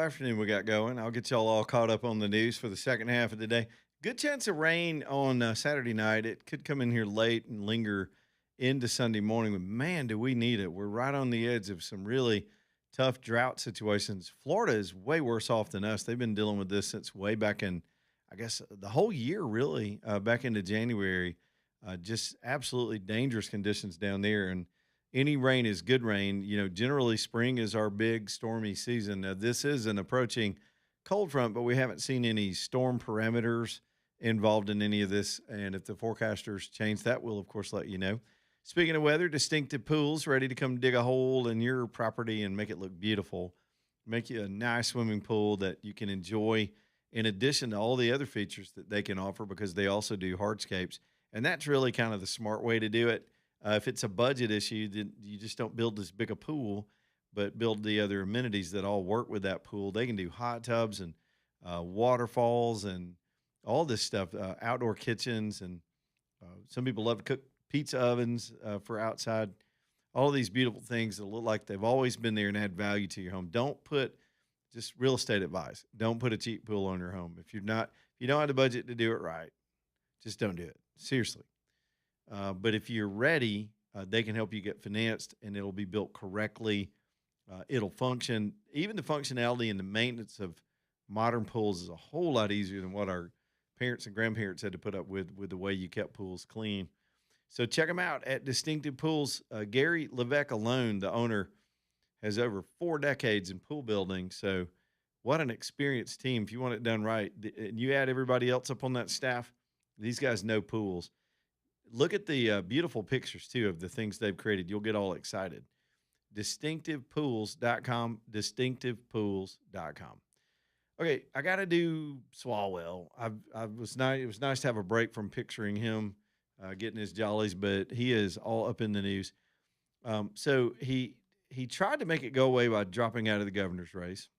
afternoon we got going. I'll get y'all all caught up on the news for the second half of the day. Good chance of rain on Saturday night. It could come in here late and linger into Sunday morning. But man, do we need it? We're right on the edge of some really tough drought situations. Florida is way worse off than us. They've been dealing with this since way back in, I guess, the whole year, really, back into January. Just absolutely dangerous conditions down there. And any rain is good rain. You know, generally spring is our big stormy season. This is an approaching cold front, but we haven't seen any storm parameters involved in any of this. And if the forecasters change that, we'll of course let you know. Speaking of weather, Distinctive Pools ready to come dig a hole in your property and make it look beautiful. Make you a nice swimming pool that you can enjoy in addition to all the other features that they can offer because they also do hardscapes. And that's really kind of the smart way to do it. If it's a budget issue, then you just don't build this big a pool, but build the other amenities that all work with that pool. They can do hot tubs and waterfalls and all this stuff, outdoor kitchens, and some people love to cook pizza ovens for outside. All of these beautiful things that look like they've always been there and add value to your home. Don't put just real estate advice. Don't put a cheap pool on your home. If you don't have the budget to do it right, just don't do it. Seriously. But if you're ready, they can help you get financed and it'll be built correctly. It'll function. Even the functionality and the maintenance of modern pools is a whole lot easier than what our parents and grandparents had to put up with the way you kept pools clean. So check them out at Distinctive Pools. Gary Levesque alone, the owner, has over 4 decades in pool building. So what an experienced team. If you want it done right, and you add everybody else up on that staff, these guys know pools. Look at the beautiful pictures, too, of the things they've created. You'll get all excited. DistinctivePools.com, DistinctivePools.com. Okay, I got to do Swalwell. It was nice to have a break from picturing him getting his jollies, but he is all up in the news. So he tried to make it go away by dropping out of the governor's race.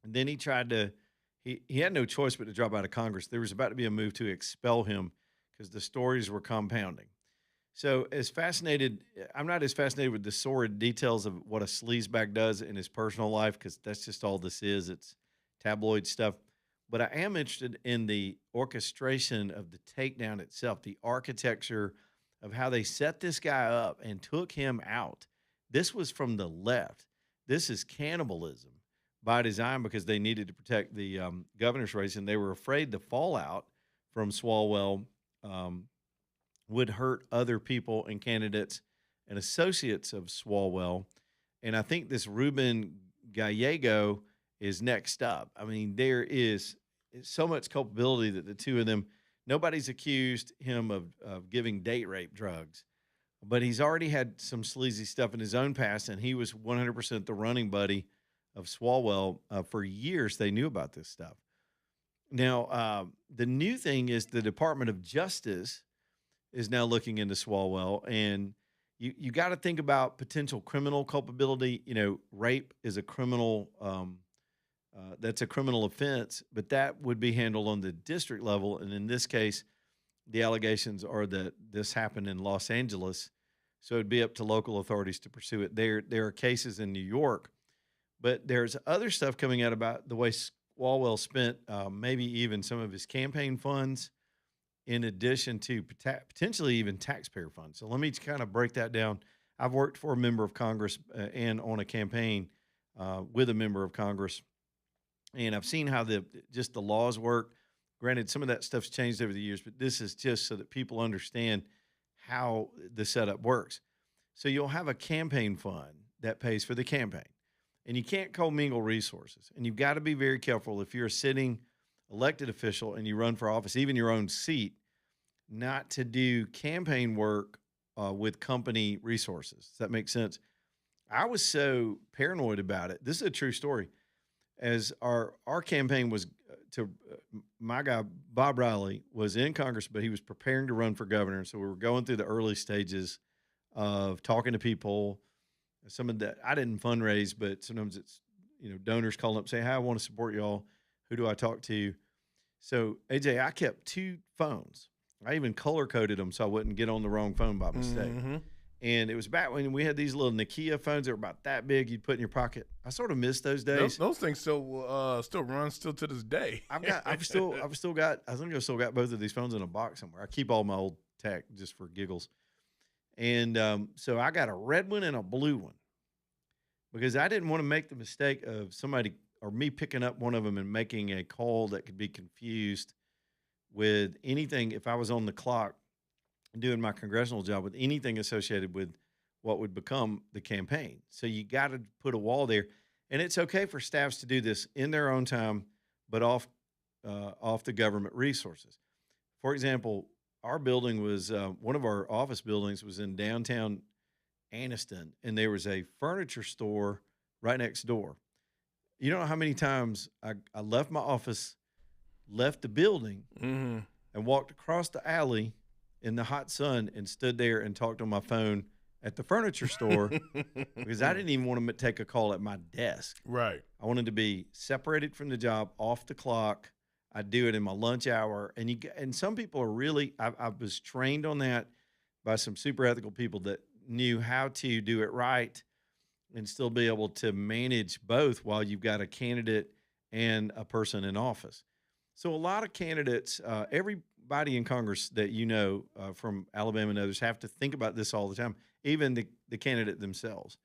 And then he had no choice but to drop out of Congress. There was about to be a move to expel him because the stories were compounding. So I'm not as fascinated with the sordid details of what a sleazebag does in his personal life because that's just all this is. It's tabloid stuff. But I am interested in the orchestration of the takedown itself, the architecture of how they set this guy up and took him out. This was from the left. This is cannibalism by design because they needed to protect the governor's race, and they were afraid the fallout from Swalwell would hurt other people and candidates and associates of Swalwell. And I think this Ruben Gallego is next up. I mean, there is so much culpability that the two of them, nobody's accused him of giving date rape drugs, but he's already had some sleazy stuff in his own past, and he was 100% the running buddy of Swalwell. For years, they knew about this stuff. Now, the new thing is the Department of Justice is now looking into Swalwell, and you got to think about potential criminal culpability. You know, rape is a criminal that's a criminal offense, but that would be handled on the district level. And in this case, the allegations are that this happened in Los Angeles, so it'd be up to local authorities to pursue it. There are cases in New York, but there's other stuff coming out about the way Swalwell spent maybe even some of his campaign funds in addition to potentially even taxpayer funds. So let me kind of break that down. I've worked for a member of Congress and on a campaign with a member of Congress, and I've seen how the laws work. Granted, some of that stuff's changed over the years, but this is just so that people understand how the setup works. So you'll have a campaign fund that pays for the campaign, and you can't commingle resources. And you've got to be very careful if you're a sitting elected official and you run for office, even your own seat, not to do campaign work with company resources. Does that make sense? I was so paranoid about it. This is a true story. As our campaign was my guy, Bob Riley, was in Congress, but he was preparing to run for governor. So we were going through the early stages of talking to people. Some of that I didn't fundraise, but sometimes it's, donors calling up saying, "Hey, I want to support y'all. Who do I talk to?" So AJ, I kept 2 phones. I even color coded them so I wouldn't get on the wrong phone by mistake. Mm-hmm. And it was back when we had these little Nokia phones that were about that big you'd put in your pocket. I sort of miss those days. Those things still run still to this day. I've still got, I think I've still got both of these phones in a box somewhere. I keep all my old tech just for giggles. And so I got a red one and a blue one because I didn't want to make the mistake of somebody or me picking up one of them and making a call that could be confused with anything if I was on the clock doing my congressional job with anything associated with what would become the campaign. So you got to put a wall there, and it's okay for staffs to do this in their own time, but off the government resources. For example, our building was one of our office buildings was in downtown Anniston, and there was a furniture store right next door. You don't know how many times I left my office, left the building, Mm-hmm. and walked across the alley in the hot sun and stood there and talked on my phone at the furniture store because I didn't even want to take a call at my desk. Right. I wanted to be separated from the job, off the clock. I'd do it in my lunch hour, and some people are really. I was trained on that by some super ethical people that knew how to do it right and still be able to manage both while you've got a candidate and a person in office. So a lot of candidates, everybody in Congress that from Alabama and others, have to think about this all the time. Even the candidate themselves.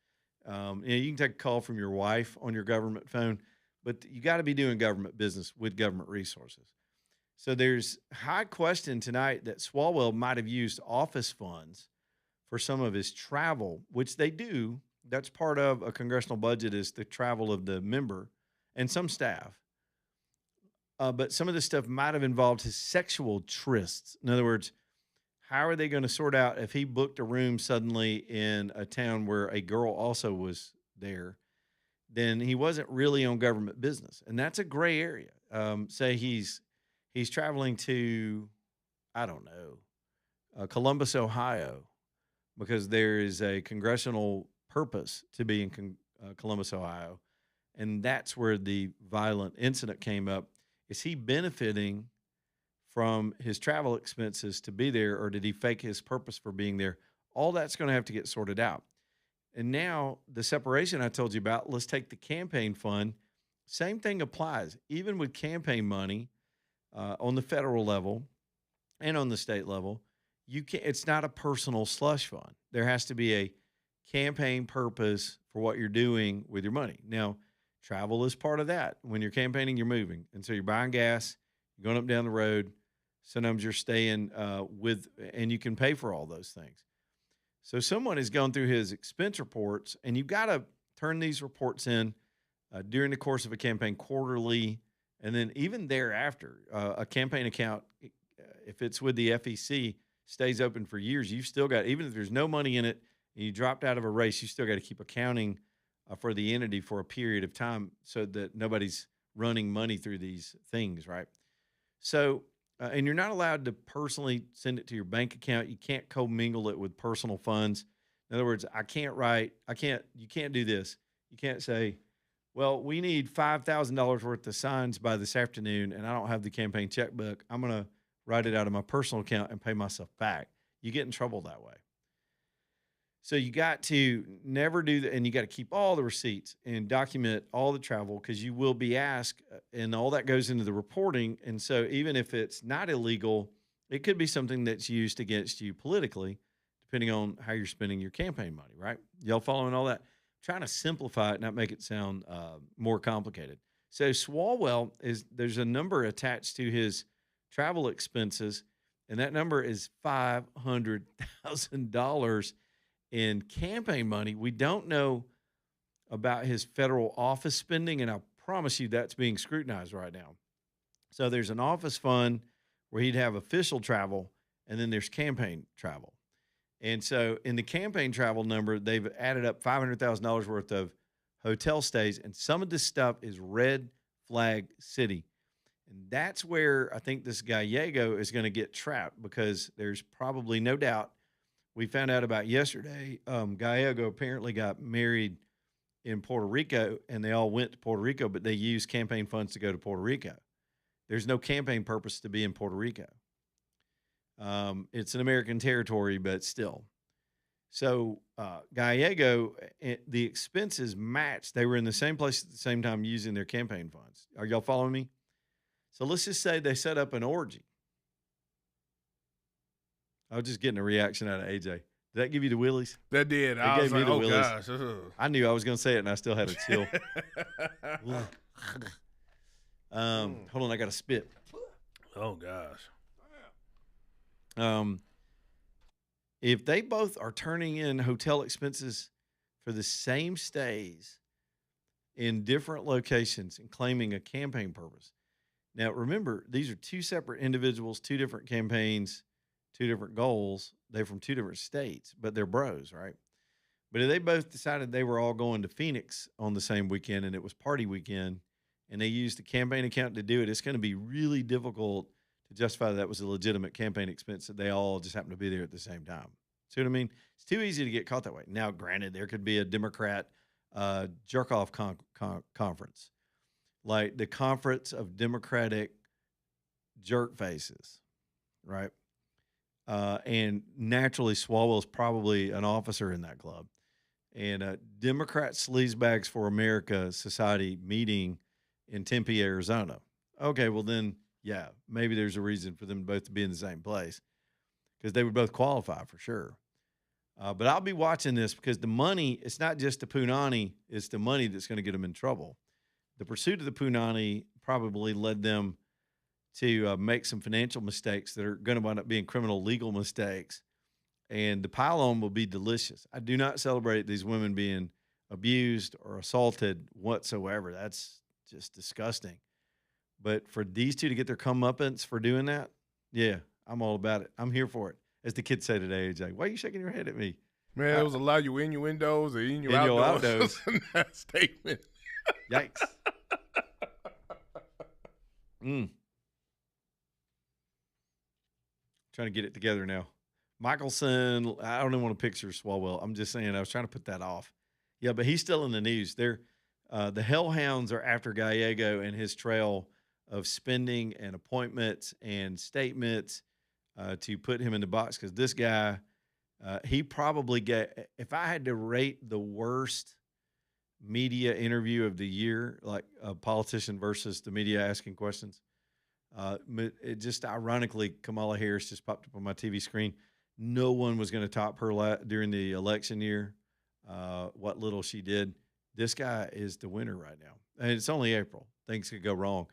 You can take a call from your wife on your government phone, but you got to be doing government business with government resources. So there's high question tonight that Swalwell might have used office funds for some of his travel, which they do. That's part of a congressional budget is the travel of the member and some staff. But some of this stuff might have involved his sexual trysts. In other words, how are they going to sort out if he booked a room suddenly in a town where a girl also was there? Then he wasn't really on government business, and that's a gray area. Say he's traveling to, I don't know, Columbus, Ohio, because there is a congressional purpose to be in Columbus, Ohio, and that's where the violent incident came up. Is he benefiting from his travel expenses to be there, or did he fake his purpose for being there? All that's going to have to get sorted out. And now the separation I told you about, let's take the campaign fund. Same thing applies, even with campaign money on the federal level and on the state level. It's not a personal slush fund. There has to be a campaign purpose for what you're doing with your money. Now, travel is part of that. When you're campaigning, you're moving. And so you're buying gas, you're going up and down the road. Sometimes you're staying and you can pay for all those things. So someone has gone through his expense reports, and you've got to turn these reports in during the course of a campaign quarterly, and then even thereafter. A campaign account, if it's with the FEC, stays open for years. You've still got, even if there's no money in it and you dropped out of a race, you still got to keep accounting for the entity for a period of time so that nobody's running money through these things, right? So, and you're not allowed to personally send it to your bank account. You can't commingle it with personal funds. In other words, you can't do this. You can't say, well, we need $5,000 worth of signs by this afternoon, and I don't have the campaign checkbook. I'm going to write it out of my personal account and pay myself back. You get in trouble that way. So you got to never do that, and you got to keep all the receipts and document all the travel because you will be asked, and all that goes into the reporting. And so even if it's not illegal, it could be something that's used against you politically, depending on how you're spending your campaign money, right? Y'all following all that? Trying to simplify it, not make it sound more complicated. So Swalwell there's a number attached to his travel expenses, and that number is $500,000 in campaign money. We don't know about his federal office spending, and I promise you that's being scrutinized right now. So there's an office fund where he'd have official travel, and then there's campaign travel. And so in the campaign travel number, they've added up $500,000 worth of hotel stays, and some of this stuff is red flag city. And that's where I think this Gallego is going to get trapped because there's probably no doubt. We found out about yesterday, Gallego apparently got married in Puerto Rico, and they all went to Puerto Rico, but they used campaign funds to go to Puerto Rico. There's no campaign purpose to be in Puerto Rico. It's an American territory, but still. So Gallego, the expenses matched. They were in the same place at the same time using their campaign funds. Are y'all following me? So let's just say they set up an orgy. I was just getting a reaction out of AJ. Did that give you the willies? That did. It I gave was me like, the oh willies. gosh. I knew I was going to say it, and I still had a chill. Hold on, I got to spit. Oh gosh. If they both are turning in hotel expenses for the same stays in different locations and claiming a campaign purpose. Now, remember, these are two separate individuals, two different campaigns, two different goals. They're from two different states, but they're bros, right? But if they both decided they were all going to Phoenix on the same weekend and it was party weekend and they used the campaign account to do it, it's going to be really difficult to justify that was a legitimate campaign expense that they all just happened to be there at the same time. See what I mean? It's too easy to get caught that way. Now, granted, there could be a Democrat jerk-off conference, like the Conference of Democratic Jerk Faces, right? And naturally, Swalwell is probably an officer in that club. And Democrat Sleazebags for America Society meeting in Tempe, Arizona. Okay, well then, yeah, maybe there's a reason for them both to be in the same place because they would both qualify for sure. But I'll be watching this because the money, it's not just the punani, it's the money that's going to get them in trouble. The pursuit of the punani probably led them to make some financial mistakes that are going to wind up being criminal legal mistakes. And the pile-on will be delicious. I do not celebrate these women being abused or assaulted whatsoever. That's just disgusting. But for these two to get their comeuppance for doing that, yeah, I'm all about it. I'm here for it. As the kids say today, AJ, why are you shaking your head at me? Man, it was a lot of you innuendos or innuendos in that statement. Yikes. Trying to get it together now. Michelson, I don't even want to picture Swalwell. I'm just saying I was trying to put that off. Yeah, but he's still in the news. They're the Hellhounds are after Gallego and his trail of spending and appointments and statements to put him in the box because this guy, he probably get. If I had to rate the worst media interview of the year, like a politician versus the media asking questions, it just ironically, Kamala Harris just popped up on my TV screen. No one was going to top her during the election year. What little she did. This guy is the winner right now. And it's only April. Things could go wrong.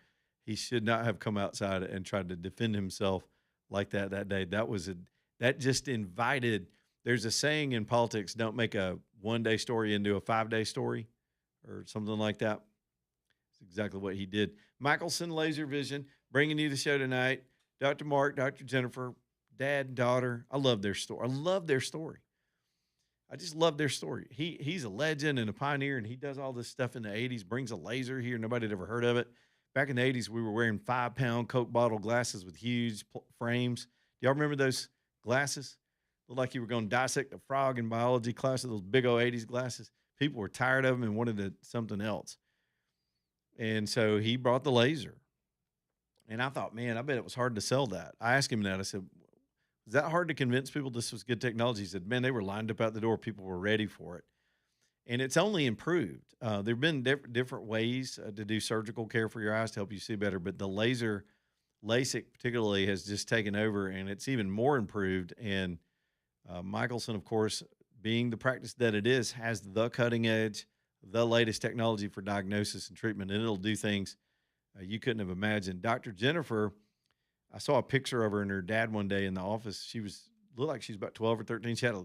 He should not have come outside and tried to defend himself like that day. That just invited. There's a saying in politics, don't make a one-day story into a 5-day story or something like that. That's exactly what he did. Michelson Laser Vision bringing you the show tonight. Dr. Mark, Dr. Jennifer, dad and daughter. I love their story. I just love their story. He's a legend and a pioneer, and he does all this stuff in the 80s, brings a laser here. Nobody had ever heard of it. Back in the 80s, we were wearing 5-pound Coke bottle glasses with huge frames. Do y'all remember those glasses? Looked like you were going to dissect a frog in biology class with those big old 80s glasses. People were tired of them and wanted something else. And so he brought the laser. And I thought, man, I bet it was hard to sell that. I asked him that. I said, is that hard to convince people this was good technology? He said, man, they were lined up out the door. People were ready for it. And it's only improved. There have been different ways to do surgical care for your eyes to help you see better. But the laser, LASIK particularly, has just taken over, and it's even more improved. And Michelson, of course, being the practice that it is, has the cutting edge, the latest technology for diagnosis and treatment. And it'll do things you couldn't have imagined. Dr. Jennifer, I saw a picture of her and her dad one day in the office. She looked like she's about 12 or 13. She had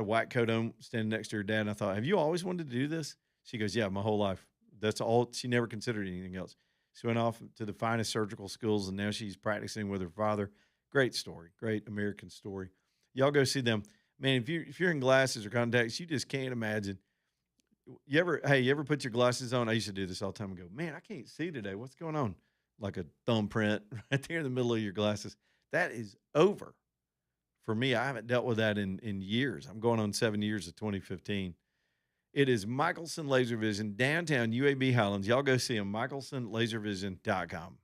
a white coat on standing next to her dad. And I thought, have you always wanted to do this? She goes, yeah, my whole life. That's all. She never considered anything else. She went off to the finest surgical schools, and now she's practicing with her father. Great story. Great American story. Y'all go see them. Man, if you're in glasses or contacts, you just can't imagine. You ever put your glasses on? I used to do this all the time and go, man, I can't see today. What's going on? Like a thumbprint right there in the middle of your glasses. That is over. For me, I haven't dealt with that in years. I'm going on 7 years of 2015. It is Michelson Laser Vision, downtown UAB Highlands. Y'all go see them, michelsonlaservision.com.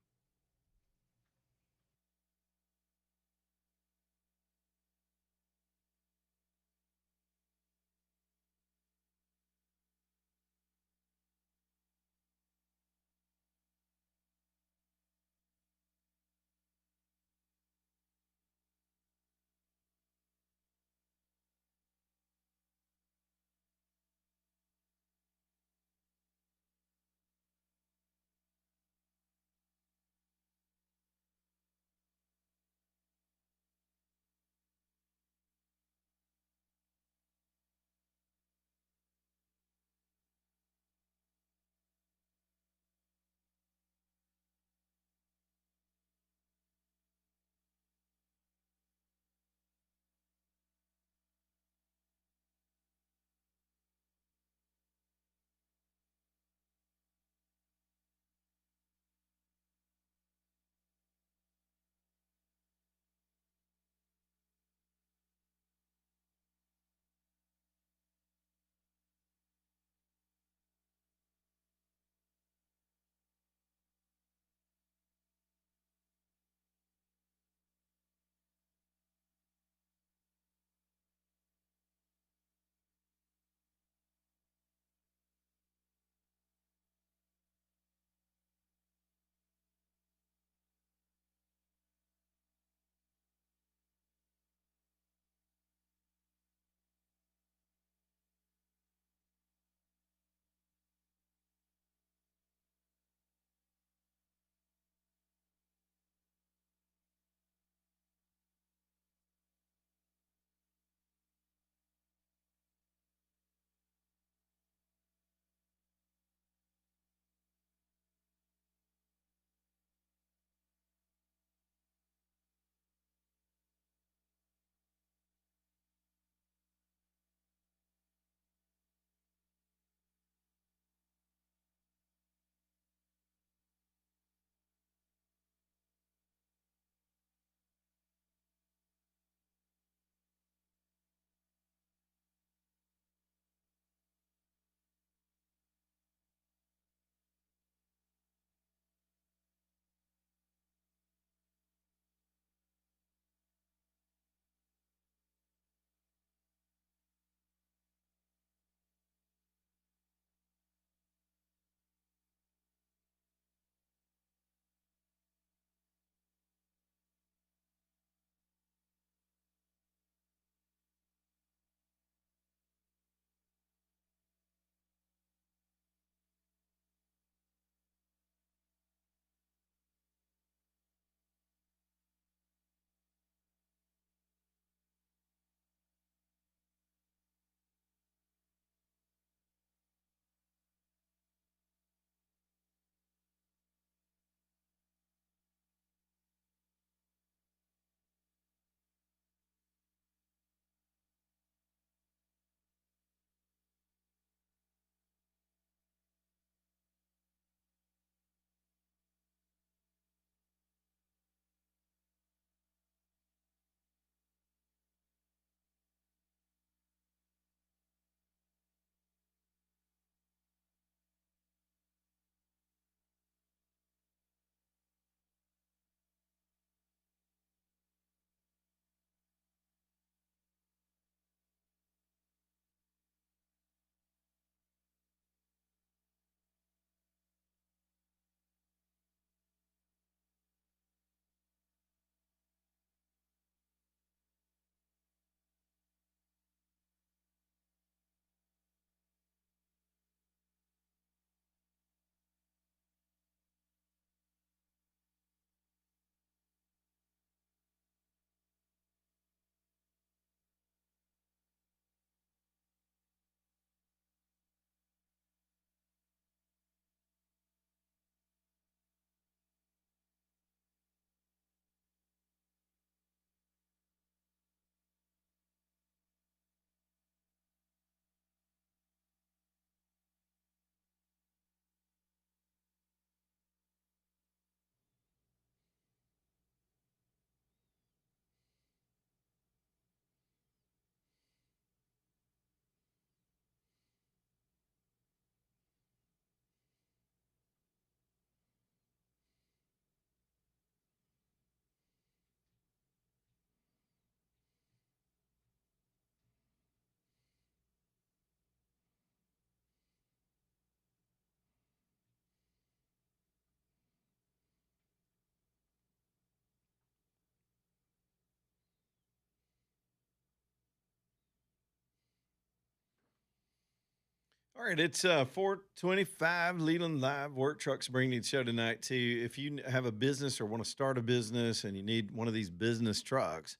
All right, it's 425 Leland Live. Work Trucks bringing you the show tonight too. If you have a business or want to start a business and you need one of these business trucks,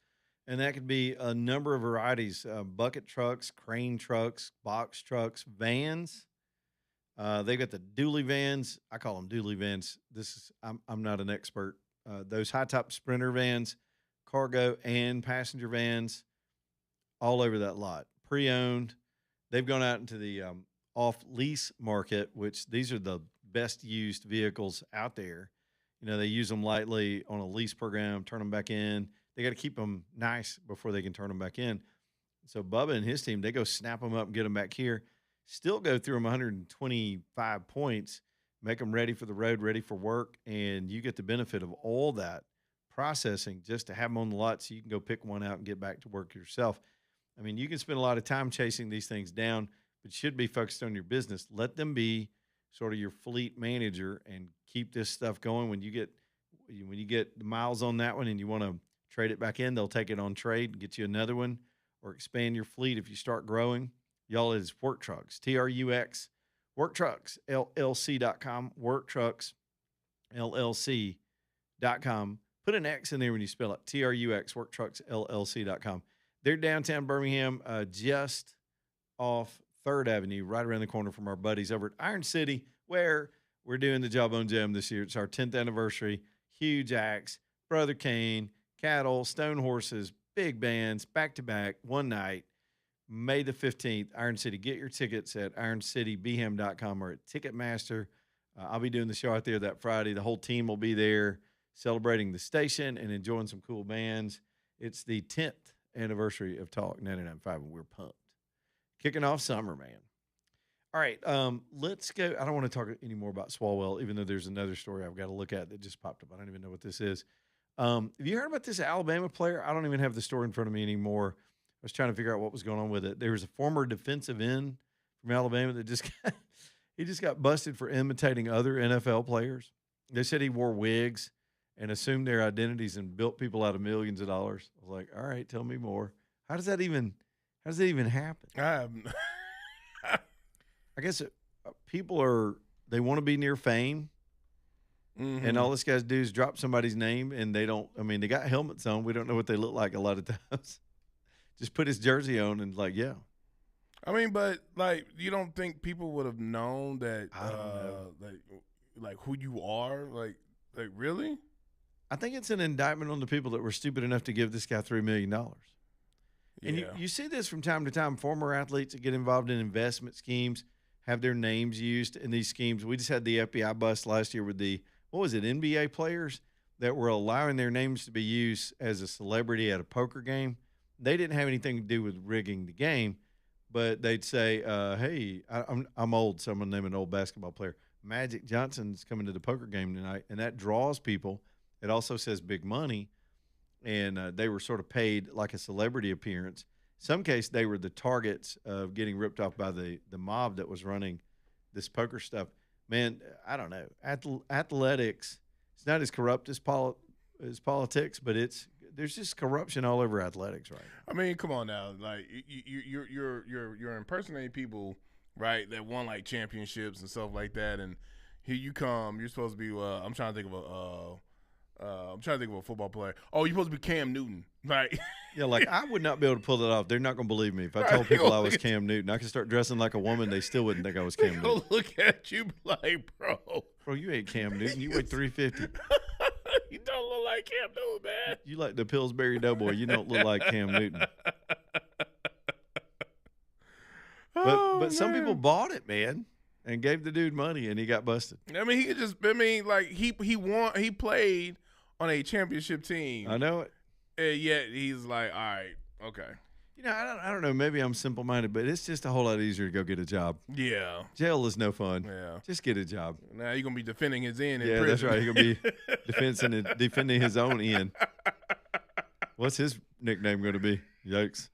and that could be a number of varieties: bucket trucks, crane trucks, box trucks, vans. They've got the dually vans. I call them dually vans. I'm not an expert. Those high top Sprinter vans, cargo and passenger vans, all over that lot. Pre owned. They've gone out into the off lease market, which these are the best used vehicles out there. You know, they use them lightly on a lease program, turn them back in. They got to keep them nice before they can turn them back in. So Bubba and his team, they go snap them up and get them back here. Still go through them 125 points, make them ready for the road, ready for work, and you get the benefit of all that processing just to have them on the lot so you can go pick one out and get back to work yourself. I mean, you can spend a lot of time chasing these things down, but should be focused on your business. Let them be sort of your fleet manager and keep this stuff going. When you get the miles on that one and you want to trade it back in, they'll take it on trade and get you another one or expand your fleet if you start growing. Y'all, is Work Trucks, TRUX, WorkTrucksLLC.com, WorkTrucksLLC.com. Put an X in there when you spell it, TRUX, WorkTrucksLLC.com. They're downtown Birmingham, just off 3rd Avenue, right around the corner from our buddies over at Iron City, where we're doing the Jawbone Jam this year. It's our 10th anniversary. Huge acts, Brother Kane, Cattle, Stone Horses, big bands, back-to-back, one night, May the 15th, Iron City. Get your tickets at IronCityBHAM.com or at Ticketmaster. I'll be doing the show out there that Friday. The whole team will be there celebrating the station and enjoying some cool bands. It's the 10th anniversary of Talk 99.5, and we're pumped. Kicking off summer, man. All right, let's go. I don't want to talk any more about Swalwell, even though there's another story I've got to look at that just popped up. I don't even know what this is. Have you heard about this Alabama player? I don't even have the story in front of me anymore. I was trying to figure out what was going on with it. There was a former defensive end from Alabama that he just got busted for imitating other NFL players. They said he wore wigs and assumed their identities and built people out of millions of dollars. I was like, all right, tell me more. How does that even happen? I guess people they want to be near fame. Mm-hmm. And all this guys do is drop somebody's name, and they got helmets on. We don't know what they look like a lot of times. Just put his jersey on and yeah. I mean, but you don't think people would have known that? I don't know. Like who you are? Like really? I think it's an indictment on the people that were stupid enough to give this guy $3 million. Yeah. And you see this from time to time. Former athletes that get involved in investment schemes have their names used in these schemes. We just had the FBI bust last year with NBA players that were allowing their names to be used as a celebrity at a poker game. They didn't have anything to do with rigging the game, but they'd say, hey, I'm old, so I'm going to name an old basketball player. Magic Johnson's coming to the poker game tonight, and that draws people. It also says big money, and they were sort of paid like a celebrity appearance. In some case, they were the targets of getting ripped off by the mob that was running this poker stuff. Man, I don't know. Athletics, it's not as corrupt as politics, but there's just corruption all over athletics right now. I mean, come on now. Like you're impersonating people, right, that won championships and stuff like that, and here you come. You're supposed to be I'm trying to think of a football player. Oh, you're supposed to be Cam Newton, right? Yeah, I would not be able to pull that off. They're not going to believe me. If I told people I was Cam Newton, I could start dressing like a woman. They still wouldn't think I was Cam Newton. Look at you like, bro, you ain't Cam Newton. You weigh 350. You don't look like Cam Newton, man. You like the Pillsbury Doughboy. You don't look like Cam Newton. But some people bought it, man, and gave the dude money, and he got busted. I mean, he could just. I mean, he won. He played on a championship team. I know it. And yet he's like, all right, okay. You know, I don't know. Maybe I'm simple-minded, but it's just a whole lot easier to go get a job. Yeah. Jail is no fun. Yeah. Just get a job. Now you're going to be defending his end in prison. Yeah, that's right. He's going to be defending his own end. What's his nickname going to be? Yikes.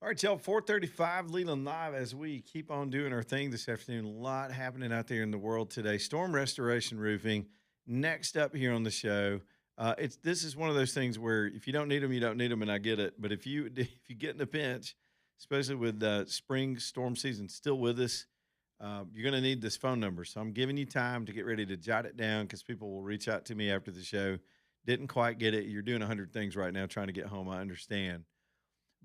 All right, y'all, 435 Leland Live as we keep on doing our thing this afternoon. A lot happening out there in the world today. Storm Restoration Roofing, next up here on the show. This is one of those things where if you don't need them, you don't need them, and I get it. But if you if you get in a pinch, especially with spring storm season still with us, you're going to need this phone number. So I'm giving you time to get ready to jot it down because people will reach out to me after the show. Didn't quite get it. You're doing 100 things right now trying to get home. I understand.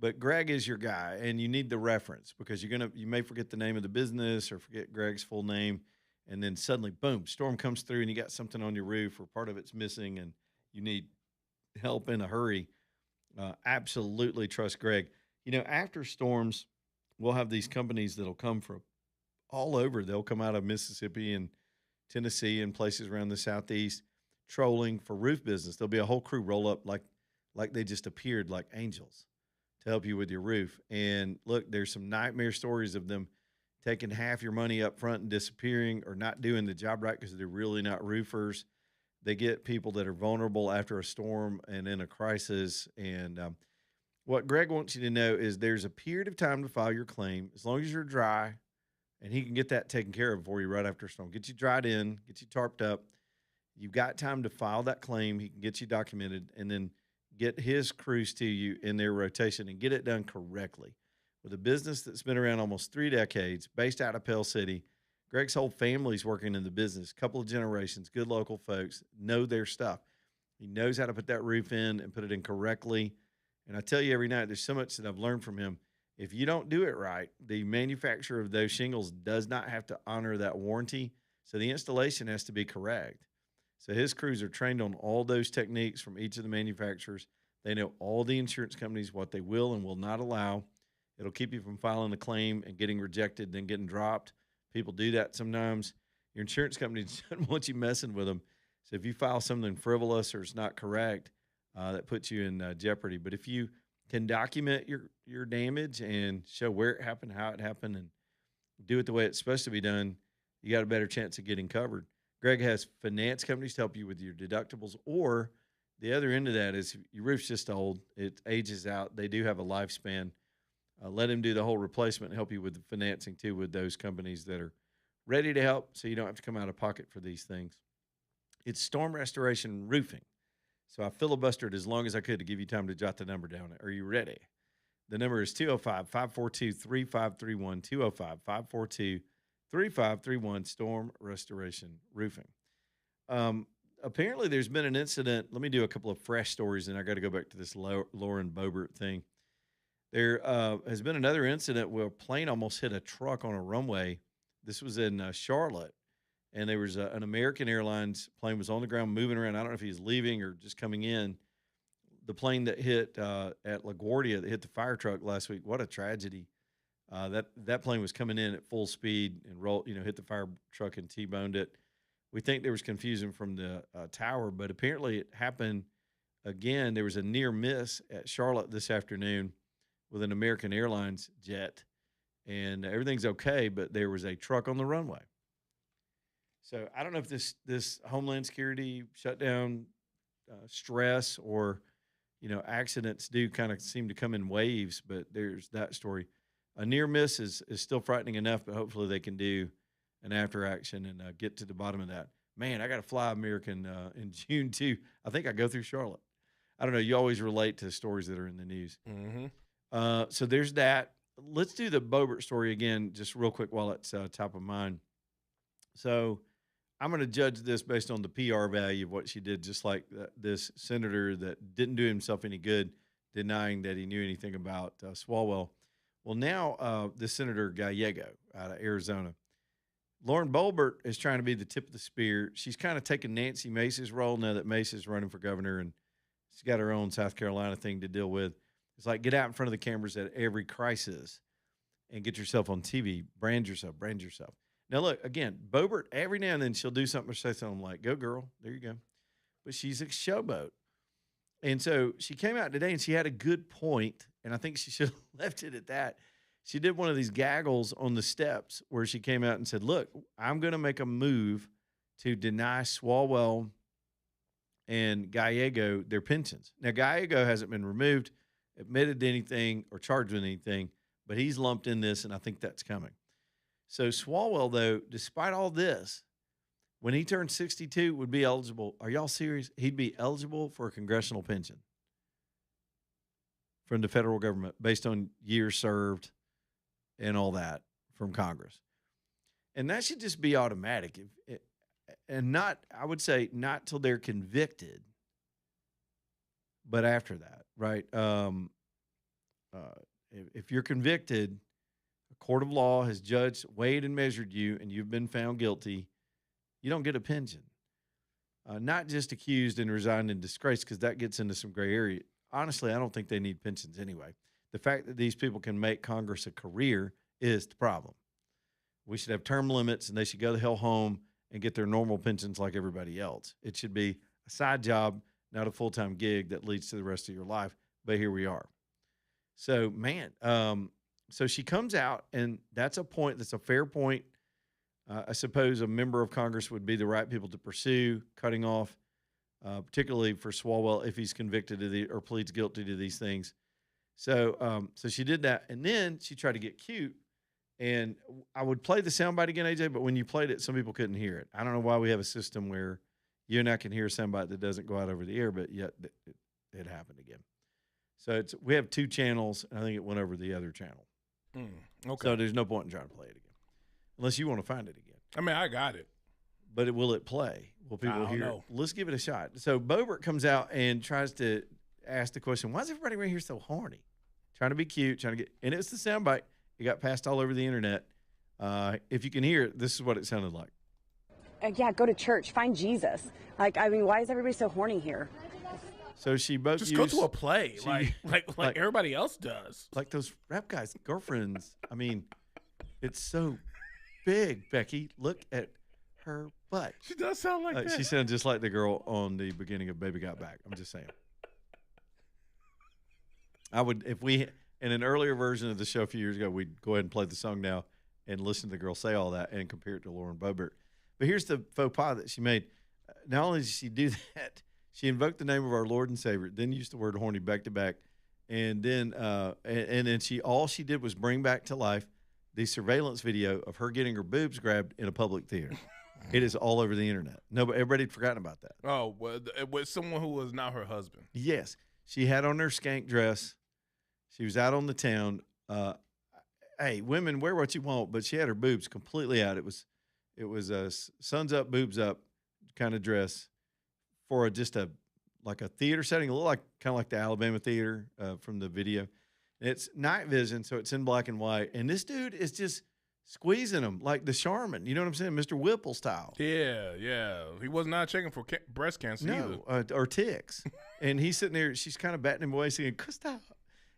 But Greg is your guy, and you need the reference because you may forget the name of the business or forget Greg's full name, and then suddenly, boom, storm comes through, and you got something on your roof or part of it's missing, and you need help in a hurry. Absolutely trust Greg. After storms, we'll have these companies that'll come from all over. They'll come out of Mississippi and Tennessee and places around the Southeast trolling for roof business. There'll be a whole crew roll up like they just appeared like angels to help you with your roof. And look, there's some nightmare stories of them taking half your money up front and disappearing or not doing the job right because they're really not roofers. They get people that are vulnerable after a storm and in a crisis. And what Greg wants you to know is there's a period of time to file your claim as long as you're dry, and he can get that taken care of for you right after a storm. Get you dried in, get you tarped up. You've got time to file that claim. He can get you documented, and then get his crews to you in their rotation and get it done correctly. With a business that's been around almost 3 decades, based out of Pell City, Greg's whole family's working in the business, couple of generations, good local folks, know their stuff. He knows how to put that roof in and put it in correctly. And I tell you every night, there's so much that I've learned from him. If you don't do it right, the manufacturer of those shingles does not have to honor that warranty. So the installation has to be correct. So his crews are trained on all those techniques from each of the manufacturers. They know all the insurance companies, what they will and will not allow. It'll keep you from filing a claim and getting rejected, then getting dropped. People do that sometimes. Your insurance company doesn't want you messing with them. So if you file something frivolous or it's not correct, that puts you in jeopardy. But if you can document your damage and show where it happened, how it happened, and do it the way it's supposed to be done, you got a better chance of getting covered. Greg has finance companies to help you with your deductibles, or the other end of that is your roof's just old, it ages out, they do have a lifespan. Let him do the whole replacement and help you with the financing too with those companies that are ready to help so you don't have to come out of pocket for these things. It's Storm Restoration Roofing. So I filibustered as long as I could to give you time to jot the number down. Are you ready? The number is 205-542-3531, 205-542-3531, Storm Restoration Roofing. Apparently there's been an incident. Let me do a couple of fresh stories, and I got to go back to this Lauren Boebert thing. There has been another incident where a plane almost hit a truck on a runway. This was in Charlotte, and there was an American Airlines plane was on the ground moving around. I don't know if he was leaving or just coming in. The plane that hit at LaGuardia that hit the fire truck last week. What a tragedy! That plane was coming in at full speed and hit the fire truck and T-boned it. We think there was confusion from the tower, but apparently it happened again. There was a near miss at Charlotte this afternoon with an American Airlines jet, and everything's okay, but there was a truck on the runway. So I don't know if this Homeland Security shutdown stress or accidents do kind of seem to come in waves, but there's that story. A near miss is still frightening enough, but hopefully they can do an after action and get to the bottom of that. Man, I got to fly American in June too. I think I go through Charlotte. I don't know. You always relate to stories that are in the news. Mm-hmm. So there's that. Let's do the Boebert story again, just real quick while it's top of mind. So I'm going to judge this based on the PR value of what she did, just like this senator that didn't do himself any good, denying that he knew anything about Swalwell. Well, now this Senator Gallego out of Arizona, Lauren Boebert is trying to be the tip of the spear. She's kind of taking Nancy Mace's role now that Mace is running for governor, and she's got her own South Carolina thing to deal with. It's like get out in front of the cameras at every crisis and get yourself on TV. Brand yourself. Now, look, again, Boebert, every now and then she'll do something or say something like, go, girl. There you go. But she's a showboat. And so she came out today and she had a good point, and I think she should have left it at that. She did one of these gaggles on the steps where she came out and said, look, I'm going to make a move to deny Swalwell and Gallego their pensions. Now, Gallego hasn't been removed. admitted to anything or charged with anything, but he's lumped in this, and I think that's coming. So Swalwell, though, despite all this, when he turned 62, would be eligible. Are y'all serious? He'd be eligible for a congressional pension from the federal government based on years served and all that from Congress. And that should just be automatic. And not, I would say, not till they're convicted, but after that, right? If you're convicted, a court of law has judged, weighed, and measured you, and you've been found guilty, you don't get a pension. Not just accused and resigned in disgrace, because that gets into some gray area. Honestly, I don't think they need pensions anyway. The fact that these people can make Congress a career is the problem. We should have term limits, and they should go the hell home and get their normal pensions like everybody else. It should be a side job, not a full-time gig that leads to the rest of your life. But here we are. So, man, so she comes out, and that's a point. That's a fair point. I suppose a member of Congress would be the right people to pursue cutting off, particularly for Swalwell if he's convicted of or pleads guilty to these things. So, so she did that, and then she tried to get cute. And I would play the soundbite again, AJ, but when you played it, some people couldn't hear it. I don't know why we have a system where you and I can hear a soundbite that doesn't go out over the air, but yet it happened again. So we have 2 channels, and I think it went over the other channel. Okay. So there's no point in trying to play it again, unless you want to find it again. I mean, I got it. But will it play? Will people hear it? Let's give it a shot. So Boebert comes out and tries to ask the question, why is everybody right here so horny? Trying to be cute, and it's the soundbite. It got passed all over the internet. If you can hear it, this is what it sounded like. Yeah, go to church, find Jesus. Like, I mean, why is everybody so horny here? So she both just go to a play, like everybody else does. Like those rap guys' girlfriends. I mean, it's so big, Becky. Look at her butt. She does sound like that. She sounds just like the girl on the beginning of Baby Got Back. I'm just saying. I would, if we, in an earlier version of the show a few years ago, we'd go ahead and play the song now and listen to the girl say all that and compare it to Lauren Boebert. But here's the faux pas that she made. Not only did she do that, she invoked the name of our Lord and Savior, then used the word horny back to back, and then all she did was bring back to life the surveillance video of her getting her boobs grabbed in a public theater. It is all over the internet. No, but everybody had forgotten about that. Oh, well, with someone who was not her husband. Yes, she had on her skank dress. She was out on the town. Hey, women, wear what you want, but she had her boobs completely out. It was a suns up, boobs up kind of dress for just a theater setting. It looked kind of like the Alabama theater from the video. It's night vision, so it's in black and white. And this dude is just squeezing them like the Charmin. You know what I'm saying? Mr. Whipple style. Yeah. He was not checking for breast cancer either. Or ticks. And he's sitting there. She's kind of batting him away, saying, stop.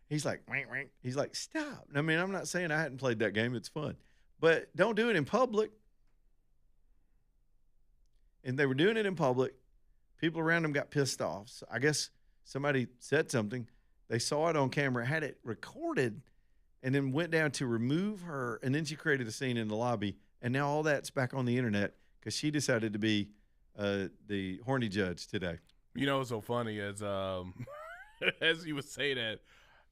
He's like, wink, wink. He's like, stop. I mean, I'm not saying I hadn't played that game. It's fun. But don't do it in public. And they were doing it in public. People around them got pissed off. So I guess somebody said something. They saw it on camera, had it recorded, and then went down to remove her. And then she created a scene in the lobby. And now all that's back on the internet because she decided to be the horny judge today. You know what's so funny is as you would say that,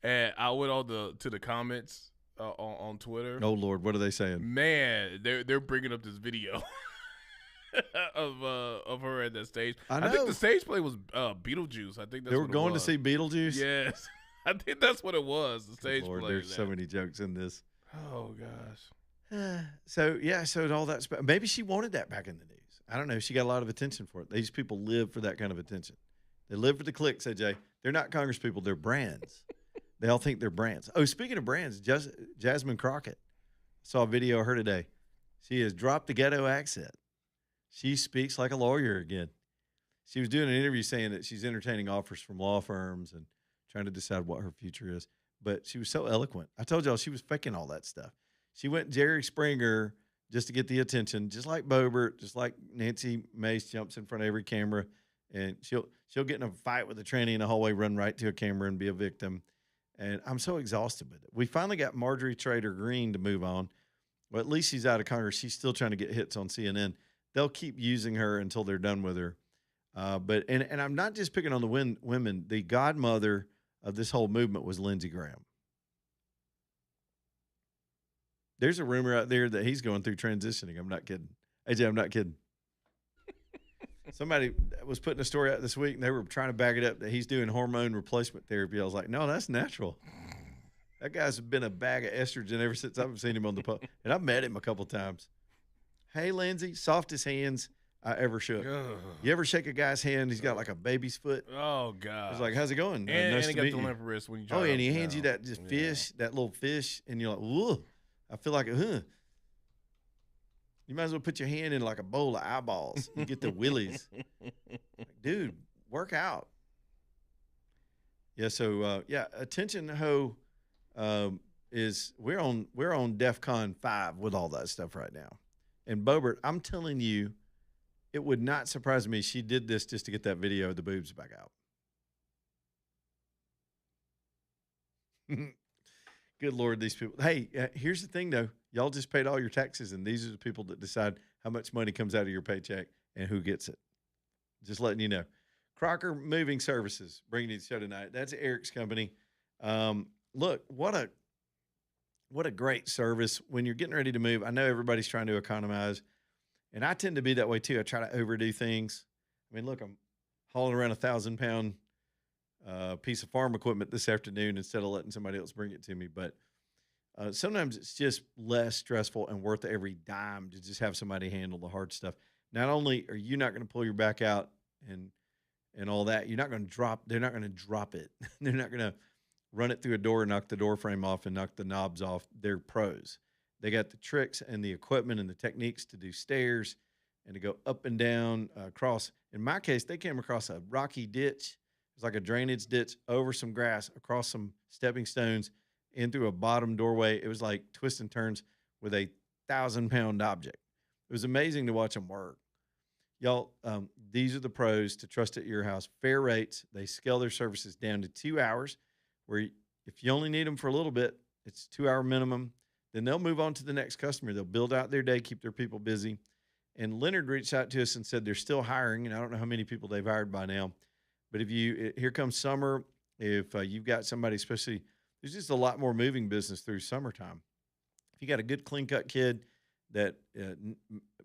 and I went to the comments on Twitter. Oh Lord, what are they saying? Man, they're bringing up this video of her at that stage. I think the stage play was Beetlejuice. I think that's they were what going it was. to see Beetlejuice. Yes, I think that's what it was. The stage Lord, play. there's so many jokes in this. Oh gosh. So all that. Maybe she wanted that back in the news. I don't know. She got a lot of attention for it. These people live for that kind of attention. They live for the clicks, AJ. They're not Congress people. They're brands. They all think they're brands. Oh, speaking of brands, Jasmine Crockett. Saw a video of her today. She has dropped the ghetto accent. She speaks like a lawyer again. She was doing an interview saying that she's entertaining offers from law firms and trying to decide what her future is. But she was so eloquent. I told y'all she was faking all that stuff. She went Jerry Springer just to get the attention, just like Boebert, just like Nancy Mace jumps in front of every camera. And she'll get in a fight with a tranny in the hallway, run right to a camera and be a victim. And I'm so exhausted with it. We finally got Marjorie Taylor Greene to move on. Well, at least she's out of Congress. She's still trying to get hits on CNN. They'll keep using her until they're done with her. But I'm not just picking on the women. The godmother of this whole movement was Lindsey Graham. There's a rumor out there that he's going through transitioning. I'm not kidding. AJ, I'm not kidding. Somebody was putting a story out this week, and they were trying to back it up that he's doing hormone replacement therapy. I was like, no, that's natural. That guy's been a bag of estrogen ever since I've seen him on the pub. And I've met him a couple times. Hey, Lindsey, softest hands I ever shook. Ugh. You ever shake a guy's hand? He's got like a baby's foot. Oh God! He's like, how's it going? And Nice he to got meet the you. limp wrist when you. Try Oh, to and he up hands you down. that just fish, that little fish, and you're like, whoa, I feel like, You might as well put your hand in like a bowl of eyeballs and get the willies. Like, dude, work out. Yeah, so Attention Ho is we're on DEFCON 5 with all that stuff right now. And Bobert, I'm telling you, it would not surprise me she did this just to get that video of the boobs back out. Good Lord, these people. Hey, here's the thing, though. Y'all just paid all your taxes, and these are the people that decide how much money comes out of your paycheck and who gets it. Just letting you know. Crocker Moving Services bringing you the show tonight. That's Eric's company. Look, what a great service when you're getting ready to move. I know everybody's trying to economize, and I tend to be that way too. I try to overdo things. I mean, look, I'm hauling around 1,000-pound piece of farm equipment this afternoon instead of letting somebody else bring it to me. But sometimes it's just less stressful and worth every dime to just have somebody handle the hard stuff. Not only are you not going to pull your back out and all that, you're not going to drop. They're not going to drop it. They're not going to run it through a door, knock the door frame off, and knock the knobs off. They're pros. They got the tricks and the equipment and the techniques to do stairs and to go up and down across. In my case, they came across a rocky ditch. It's like a drainage ditch over some grass, across some stepping stones, in through a bottom doorway. It was like twists and turns with a 1,000-pound object. It was amazing to watch them work. Y'all, these are the pros to trust at your house. Fair rates. They scale their services down to 2 hours, where if you only need them for a little bit, it's 2-hour minimum. Then they'll move on to the next customer. They'll build out their day, keep their people busy. And Leonard reached out to us and said they're still hiring, and I don't know how many people they've hired by now. But here comes summer, if you've got somebody, especially, there's just a lot more moving business through summertime. If you got a good clean-cut kid that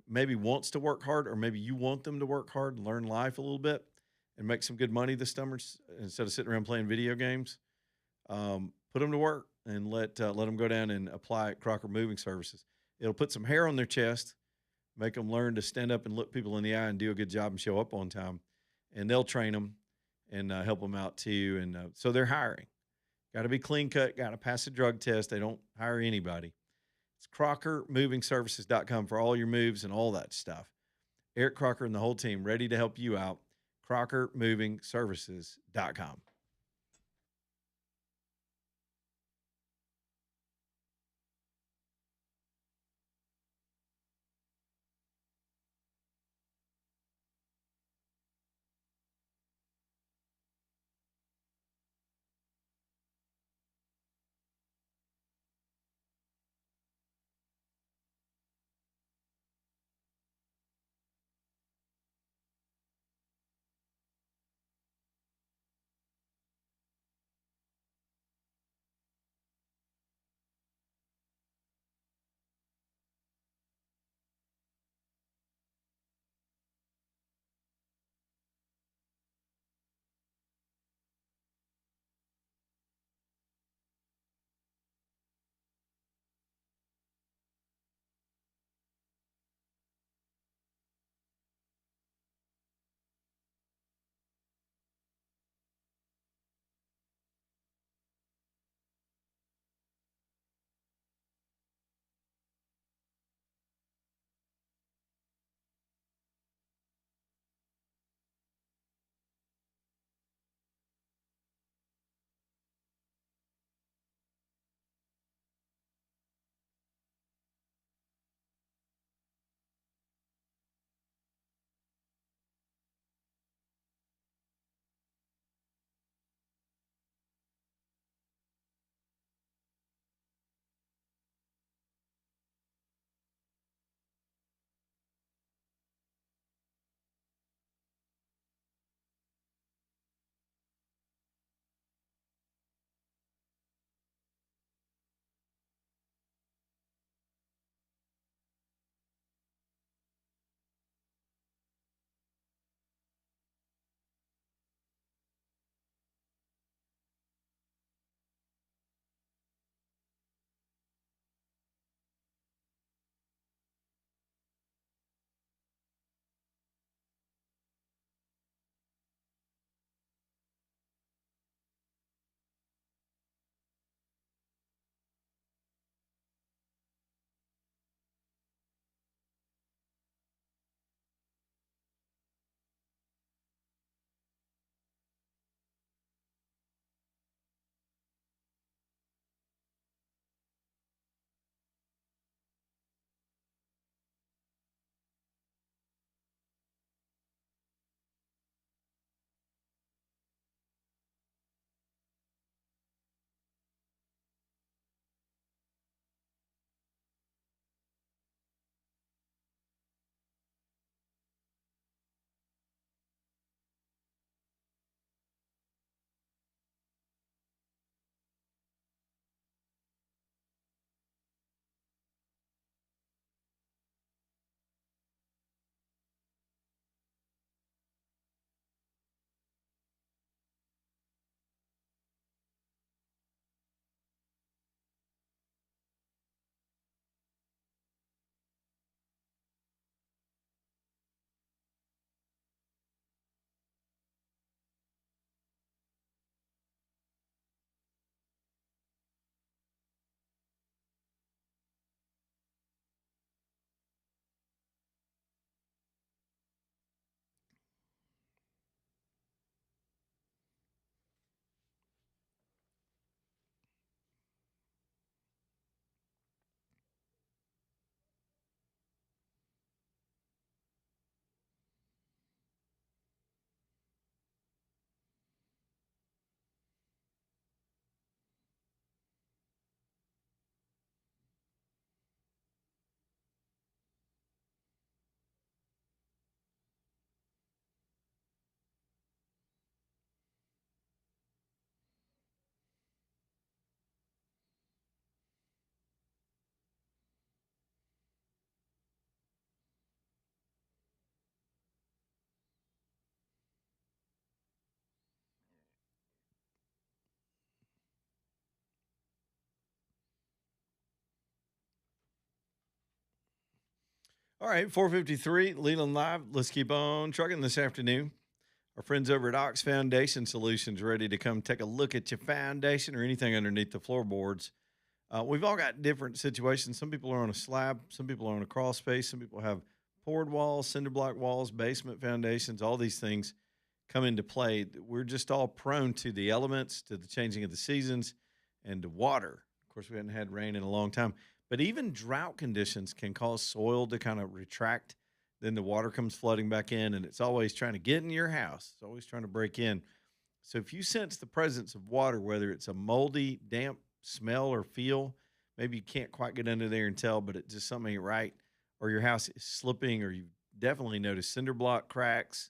maybe wants to work hard, or maybe you want them to work hard and learn life a little bit and make some good money this summer instead of sitting around playing video games, put them to work and let them go down and apply at Crocker Moving Services. It'll put some hair on their chest, make them learn to stand up and look people in the eye and do a good job and show up on time. And they'll train them and help them out too. And so they're hiring. Got to be clean cut, got to pass a drug test. They don't hire anybody. It's CrockerMovingServices.com for all your moves and all that stuff. Eric Crocker and the whole team ready to help you out. CrockerMovingServices.com. All right, 453 Leland Live. Let's keep on trucking this afternoon. Our friends over at Ox Foundation Solutions ready to come take a look at your foundation or anything underneath the floorboards. We've all got different situations. Some people are on a slab, some people are on a crawl space, some people have poured walls, cinder block walls, basement foundations. All these things come into play. We're just all prone to the elements, to the changing of the seasons, and to water. Of course, we hadn't had rain in a long time, but even drought conditions can cause soil to kind of retract. Then the water comes flooding back in, and it's always trying to get in your house. It's always trying to break in. So if you sense the presence of water, whether it's a moldy, damp smell or feel, maybe you can't quite get under there and tell, but it just something ain't right, or your house is slipping, or you definitely notice cinder block cracks,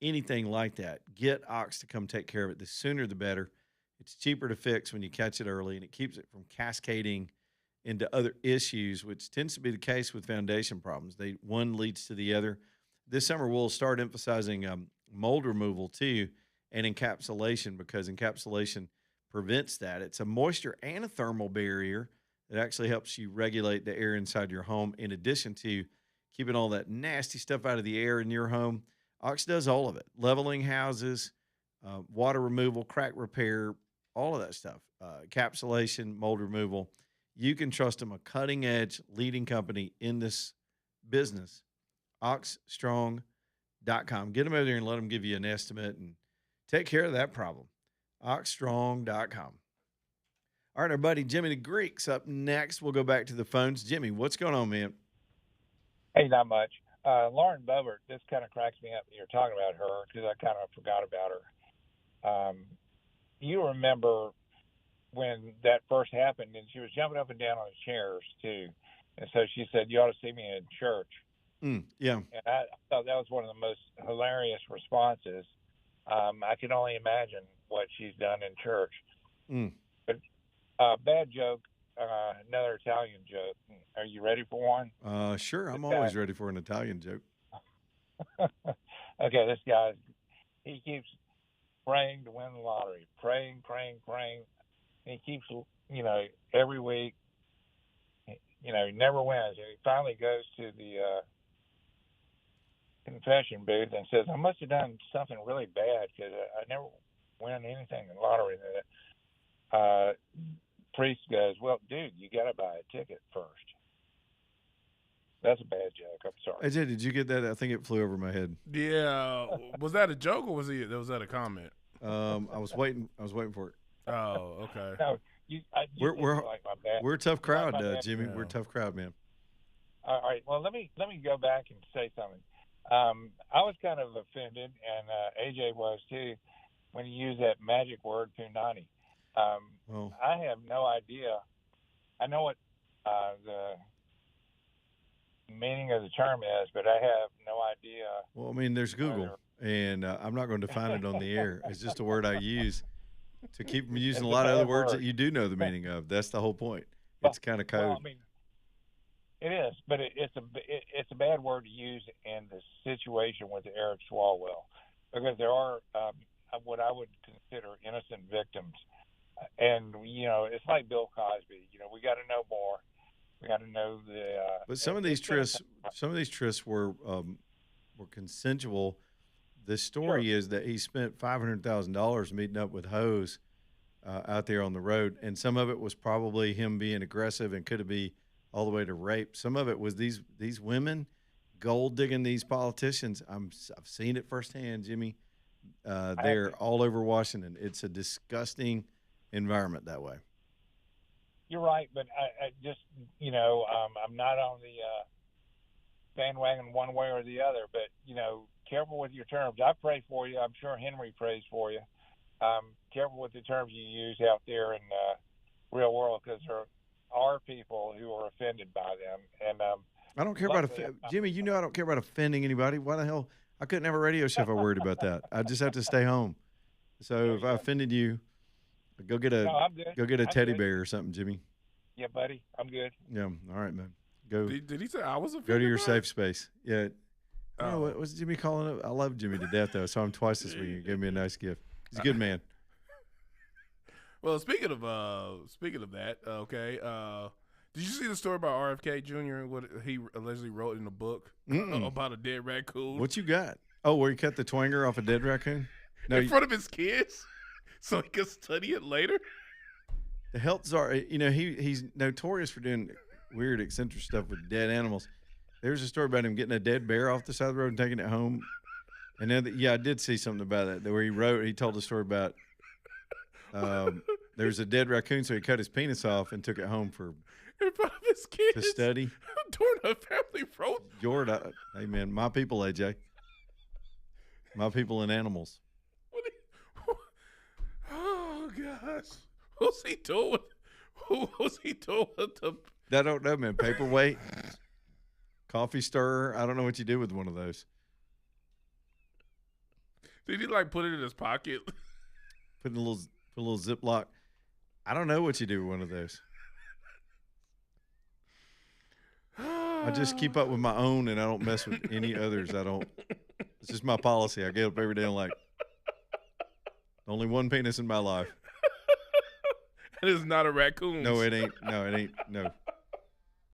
anything like that, get Ox to come take care of it. The sooner the better. It's cheaper to fix when you catch it early, and it keeps it from cascading into other issues, which tends to be the case with foundation problems. One leads to the other. This summer, we'll start emphasizing mold removal too, and encapsulation, because encapsulation prevents that. It's a moisture and a thermal barrier that actually helps you regulate the air inside your home, in addition to keeping all that nasty stuff out of the air in your home. Ox does all of it: leveling houses, water removal, crack repair, all of that stuff, encapsulation, mold removal. You can trust them, a cutting-edge leading company in this business, oxstrong.com. Get them over there and let them give you an estimate and take care of that problem, oxstrong.com. All right, our buddy Jimmy the Greek's up next. We'll go back to the phones. Jimmy, what's going on, man? Hey, not much. Lauren Boebert, this kind of cracks me up that you're talking about her, because I kind of forgot about her. You remember when that first happened, and she was jumping up and down on the chairs too, and so she said, "You ought to see me in church." Yeah, and I thought that was one of the most hilarious responses. I can only imagine what she's done in church. But bad joke, another Italian joke. Are you ready for one? Sure. I'm always ready for an Italian joke. Okay, this guy, he keeps praying to win the lottery, praying. And he keeps, every week, he never wins. And he finally goes to the confession booth and says, "I must have done something really bad, because I never win anything in the lottery." Priest goes, "Well, dude, you got to buy a ticket first." That's a bad joke. I'm sorry. AJ, did you get that? I think it flew over my head. Yeah. Was that a joke, or was that a comment? I was waiting for it. Oh, okay. No, We're like my bad. we're a tough crowd, Jimmy. Yeah. We're a tough crowd, man. All right. Well, let me go back and say something. I was kind of offended, and AJ was too, when you used that magic word punani. Well, I have no idea. I know what the meaning of the term is, but I have no idea. well, I mean, there's Google, and I'm not going to define it on the air. It's just a word I use to keep from using a lot of other words that you do know the meaning of. That's the whole point. It's kind of code. Well, I mean, it is, but it's a bad word to use in the situation with the Eric Swalwell, because there are what I would consider innocent victims, and it's like Bill Cosby. We got to know more. We got to know the. But some of these trysts were consensual. The story is that he spent $500,000 meeting up with hoes out there on the road, and some of it was probably him being aggressive, and could it be all the way to rape. Some of it was these women gold digging these politicians. I've seen it firsthand, Jimmy. They're all over Washington. It's a disgusting environment that way. You're right, but I just, I'm not on the bandwagon one way or the other, but, careful with your terms. I pray for you. I'm sure Henry prays for you. Careful with the terms you use out there in the real world, because there are people who are offended by them. And I don't care about Jimmy. I don't care about offending anybody. Why the hell? I couldn't have a radio show if I worried about that. I just have to stay home. So if I offended you, go get a teddy bear or something, Jimmy. Yeah, buddy, I'm good. Yeah, all right, man. Go. Did he say I was offended? Go to your safe space. Yeah. I don't know, what was Jimmy calling it? I love Jimmy to death, though. Saw him twice this week. He gave me a nice gift. He's a good man. Well, speaking of that, okay. Did you see the story about RFK Jr. and what he allegedly wrote in the book about a dead raccoon? What you got? Oh, where he cut the twanger off a dead raccoon? No, in front of his kids, so he could study it later. the health czar. He's notorious for doing weird, eccentric stuff with dead animals. There's a story about him getting a dead bear off the side of the road and taking it home. And then, I did see something about that where he told a story about there was a dead raccoon, so he cut his penis off and took it home In front of his kids. to study. During a family roast. Jordan, hey man, my people, AJ. My people and animals. Oh gosh, what's he doing? What's he doing with the? I don't know, man. Paperweight, coffee stirrer. I don't know what you do with one of those. Did he like put it in his pocket? Put a little Ziploc. I don't know what you do with one of those. I just keep up with my own, and I don't mess with any others. It's just my policy. I get up every day and like, only one penis in my life. It is not a raccoon. No, it ain't. No, it ain't. No.